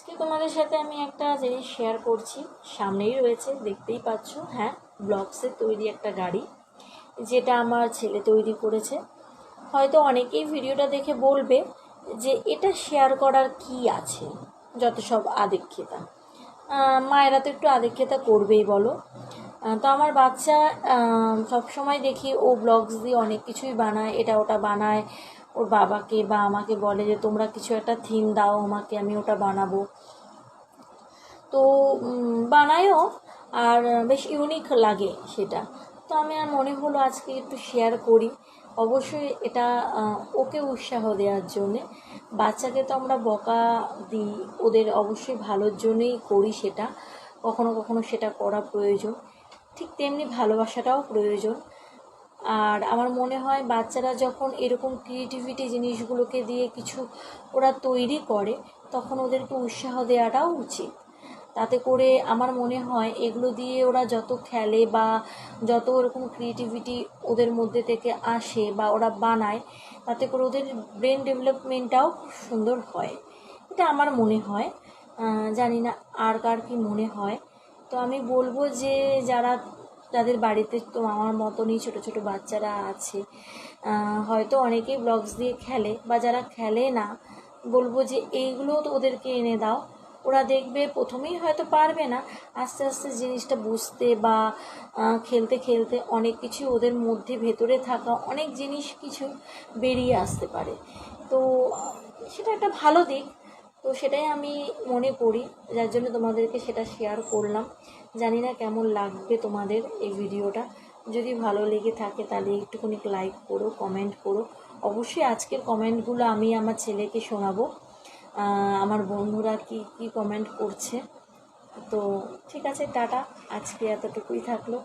আজকে তোমাদের সাথে আমি একটা জিনিস শেয়ার করছি, সামনেই রয়েছে দেখতেই পাচ্ছ। হ্যাঁ, ব্লকসের তৈরি একটা গাড়ি, যেটা আমার ছেলে তৈরি করেছে। হয়তো অনেকেই ভিডিওটা দেখে বলবে যে এটা শেয়ার করার কি আছে, যত সব আদিক্ষেতা। মায়েরা তো একটু আদিক্ষেতা করবেই বলো। তো আমার বাচ্চা সব সময় দেখি ও ব্লগস দিয়ে অনেক কিছুই বানায়, এটা ওটা বানায়। ওর বাবাকে বা আমাকে বলে যে তোমরা কিছু একটা থিম দাও আমাকে, আমি ওটা বানাবো। তো বানায়ও, আর বেশ ইউনিক লাগে সেটা। তো আমি আর মনে হলো আজকে একটু শেয়ার করি। অবশ্যই এটা ওকে উৎসাহ দেওয়ার জন্যে। বাচ্চাকে তো আমরা বকা দিই, ওদের অবশ্যই ভালোর জন্যই করি সেটা। কখনো কখনো সেটা করা প্রয়োজন, ঠিক তেমনি ভালোবাসাটাও প্রয়োজন। আর আমার মনে হয় বাচ্চারা যখন এরকম ক্রিয়েটিভিটি জিনিসগুলোকে দিয়ে কিছু ওরা তৈরি করে, তখন ওদেরকে উৎসাহ দেওয়াটাও উচিত। তাতে করে আমার মনে হয় এগুলো দিয়ে ওরা যত খেলে বা যত ওরকম ক্রিয়েটিভিটি ওদের মধ্যে থেকে আসে বা ওরা বানায়, তাতে করে ওদের ব্রেন ডেভেলপমেন্টটাও সুন্দর হয়। এটা আমার মনে হয়। জানি না আর কার কি মনে হয়। তো আমি বলবো যে যাদের বাড়িতে তো আমার মতনই ছোট ছোট বাচ্চারা আছে, হয়তো অনেকেই ব্লগস দিয়ে খেলে, বা যারা খেলে না, বলবো যে এইগুলো তো ওদেরকে এনে দাও। ওরা দেখবে প্রথমেই হয়তো পারবে না, আস্তে আস্তে জিনিসটা বুঝতে বা খেলতে খেলতে অনেক কিছু ওদের মধ্যে ভেতরে থাকা অনেক জিনিস কিছু বেরিয়ে আসতে পারে। তো সেটা একটা ভালো দিক। তো সেটাই আমি মনে করি, যার জন্য তোমাদেরকে সেটা শেয়ার করলাম। জানি না কেমন লাগবে তোমাদের এই ভিডিওটা। যদি ভালো লেগে থাকে তাহলে একটুখানি লাইক করো, কমেন্ট করো। অবশ্যই আজকের কমেন্টগুলো আমি আমার ছেলেকে শোনাবো, আমার বন্ধুরা কি কি কমেন্ট করছে। তো ঠিক আছে, টাটা, আজকে এতটুকুই থাকলো।